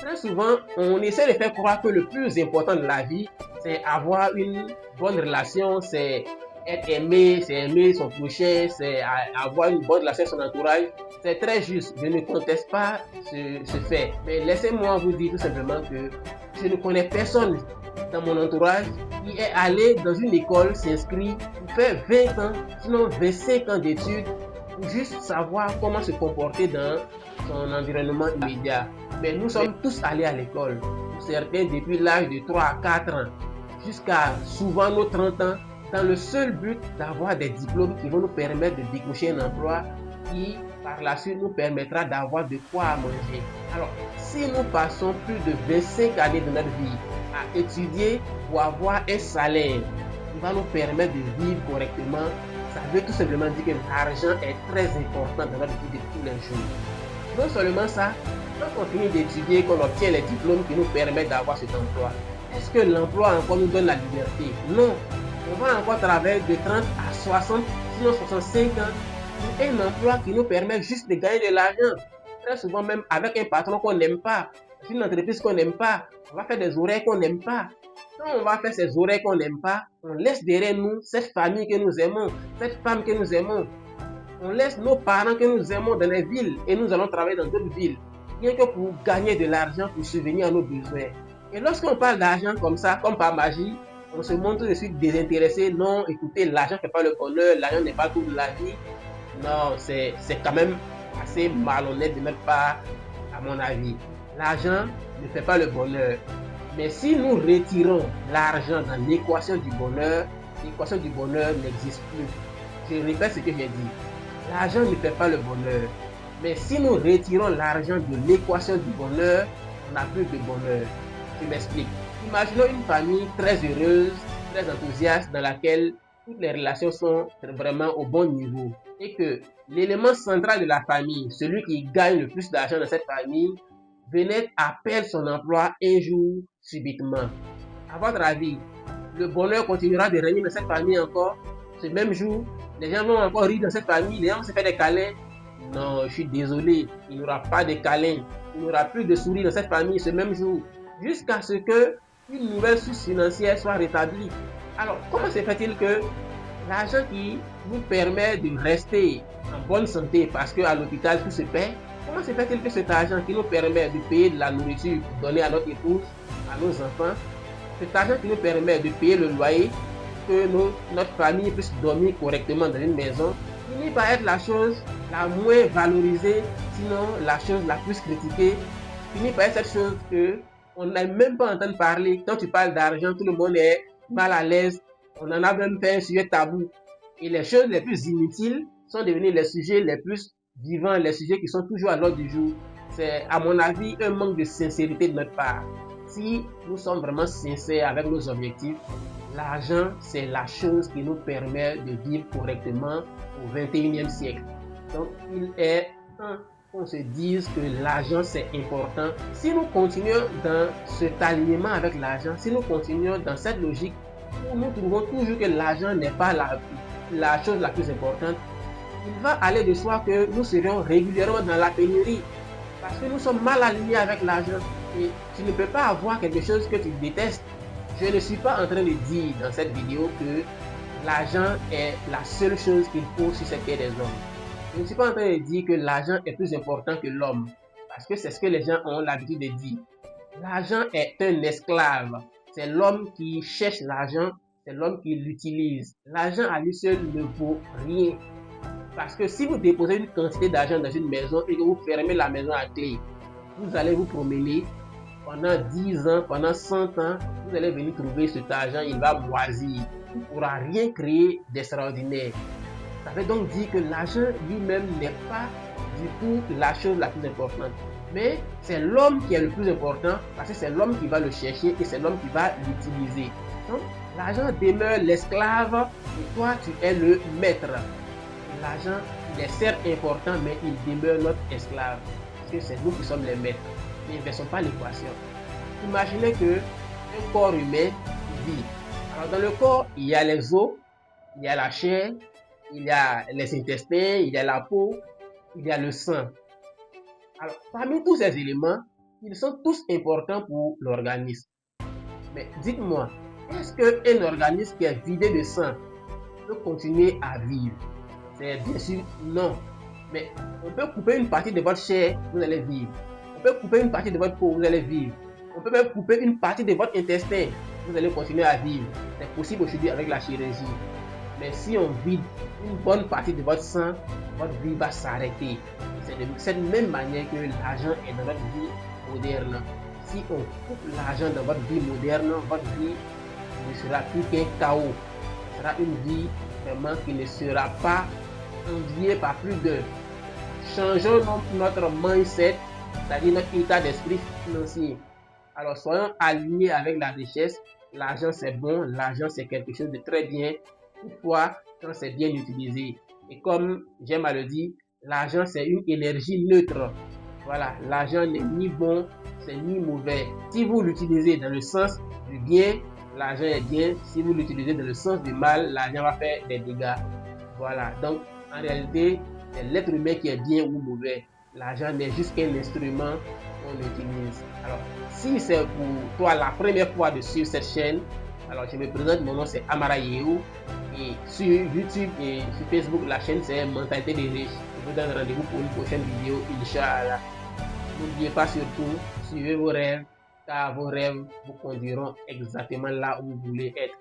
Très souvent, on essaie de faire croire que le plus important de la vie, c'est avoir une bonne relation, c'est être aimé, c'est aimer son prochain, c'est avoir une bonne relation avec son entourage. C'est très juste, je ne conteste pas ce fait. Mais laissez-moi vous dire tout simplement que je ne connais personne dans mon entourage qui est allé dans une école, s'inscrit, pour faire 20 ans, sinon 25 ans d'études, pour juste savoir comment se comporter dans son environnement immédiat. Mais nous sommes tous allés à l'école, certains depuis l'âge de 3 à 4 ans, jusqu'à souvent nos 30 ans, dans le seul but d'avoir des diplômes qui vont nous permettre de décrocher un emploi qui, par la suite, nous permettra d'avoir de quoi manger. Alors, si nous passons plus de 25 années de notre vie à étudier pour avoir un salaire qui va nous permettre de vivre correctement, ça veut tout simplement dire que l'argent est très important dans notre vie de tous les jours. Non seulement ça, quand on finit d'étudier, qu'on obtient les diplômes qui nous permettent d'avoir cet emploi, est-ce que l'emploi encore nous donne la liberté? Non. On va encore travailler de 30 à 60, sinon 65 ans pour un emploi qui nous permet juste de gagner de l'argent. Très souvent même avec un patron qu'on n'aime pas, une entreprise qu'on n'aime pas, on va faire des horaires qu'on n'aime pas. Quand on va faire ces horaires qu'on n'aime pas, on laisse derrière nous cette famille que nous aimons, cette femme que nous aimons. On laisse nos parents que nous aimons dans les villes et nous allons travailler dans d'autres villes, rien que pour gagner de l'argent pour subvenir à nos besoins. Et lorsqu'on parle d'argent comme ça, comme par magie, on se montre de suite désintéressé. Non, écoutez, l'argent ne fait pas le bonheur, l'argent n'est pas tout de la vie. Non, c'est quand même assez malhonnête de notre part, à mon avis. L'argent ne fait pas le bonheur. Mais si nous retirons l'argent dans l'équation du bonheur n'existe plus. Je répète ce que j'ai dit. L'argent ne fait pas le bonheur. Mais si nous retirons l'argent de l'équation du bonheur, on n'a plus de bonheur. Je m'explique. Imaginons une famille très heureuse, très enthousiaste, dans laquelle toutes les relations sont vraiment au bon niveau. Et que l'élément central de la famille, celui qui gagne le plus d'argent dans cette famille, venait à perdre son emploi un jour subitement. À votre avis, le bonheur continuera de régner dans cette famille encore ce même jour? Les gens vont encore rire dans cette famille, les gens vont se faire des câlins? Non, je suis désolé, il n'y aura pas de câlins, il n'y aura plus de sourires dans cette famille ce même jour, jusqu'à ce que une nouvelle source financière soit rétablie. Alors, comment se fait-il que l'argent qui nous permet de rester en bonne santé, parce qu'à l'hôpital tout se paie, comment se fait-il que cet argent qui nous permet de payer de la nourriture pour donner à notre épouse, à nos enfants, cet argent qui nous permet de payer le loyer, que notre famille puisse dormir correctement dans une maison, finit par être la chose la moins valorisée, sinon la chose la plus critiquée, finit par être cette chose que on n'a même pas entendu parler. Quand tu parles d'argent, tout le monde est mal à l'aise. On en a même fait un sujet tabou. Et les choses les plus inutiles sont devenues les sujets les plus vivants, les sujets qui sont toujours à l'ordre du jour. C'est, à mon avis, un manque de sincérité de notre part. Si nous sommes vraiment sincères avec nos objectifs, l'argent, c'est la chose qui nous permet de vivre correctement au 21e siècle. Donc, il est temps qu'on se dise que l'argent, c'est important. Si nous continuons dans cet alignement avec l'argent, si nous continuons dans cette logique où nous trouvons toujours que l'argent n'est pas la chose la plus importante, il va aller de soi que nous serions régulièrement dans la pénurie parce que nous sommes mal alignés avec l'argent. Et tu ne peux pas avoir quelque chose que tu détestes. Je ne suis pas en train de dire dans cette vidéo que l'argent est la seule chose qu'il faut sur cette terre des hommes. Je ne suis pas en train de dire que l'argent est plus important que l'homme, parce que c'est ce que les gens ont l'habitude de dire. L'argent est un esclave. C'est l'homme qui cherche l'argent, c'est l'homme qui l'utilise. L'argent à lui seul ne vaut rien. Parce que si vous déposez une quantité d'argent dans une maison et que vous fermez la maison à clé, vous allez vous promener pendant 10 ans, pendant 100 ans, vous allez venir trouver cet argent, il va moisir. Il ne pourra rien créer d'extraordinaire. Ça veut donc dire que l'argent lui-même n'est pas du tout la chose la plus importante. Mais c'est l'homme qui est le plus important parce que c'est l'homme qui va le chercher et c'est l'homme qui va l'utiliser. Donc, l'argent demeure l'esclave et toi, tu es le maître. L'argent, il est certes important, mais il demeure notre esclave. Parce que c'est nous qui sommes les maîtres. N'inversons pas l'équation. Imaginez qu'un corps humain vit. Alors, dans le corps, il y a les os, il y a la chair, il y a les intestins, il y a la peau, il y a le sang. Alors, parmi tous ces éléments, ils sont tous importants pour l'organisme. Mais dites-moi, est-ce qu'un organisme qui est vidé de sang peut continuer à vivre? C'est bien sûr non. Mais on peut couper une partie de votre chair, vous allez vivre. On peut couper une partie de votre peau, vous allez vivre. On peut même couper une partie de votre intestin, vous allez continuer à vivre. C'est possible aujourd'hui avec la chirurgie. Mais si on vide une bonne partie de votre sang, votre vie va s'arrêter. C'est de cette même manière que l'argent est dans notre vie moderne. Si on coupe l'argent dans votre vie moderne, votre vie ne sera plus qu'un chaos. Ce sera une vie vraiment qui ne sera pas enviée par plus de. Changeons notre mindset, c'est-à-dire notre état d'esprit financier. Alors soyons alignés avec la richesse. L'argent c'est bon, l'argent c'est quelque chose de très bien. Toutefois, quand c'est bien utilisé. Et comme j'aime à le dire, l'argent c'est une énergie neutre. Voilà, l'argent n'est ni bon, c'est ni mauvais. Si vous l'utilisez dans le sens du bien, l'argent est bien. Si vous l'utilisez dans le sens du mal, l'argent va faire des dégâts. Voilà, donc en réalité, c'est l'être humain qui est bien ou mauvais. L'argent n'est juste qu'un instrument qu'on utilise. Alors, si c'est pour toi la première fois de suivre cette chaîne, alors je me présente, mon nom c'est Amara Yehou. Et sur YouTube et sur Facebook, la chaîne c'est Mentalité des riches. Je vous donne rendez-vous pour une prochaine vidéo, Inch'Allah. N'oubliez pas surtout, suivez vos rêves, car vos rêves vous conduiront exactement là où vous voulez être.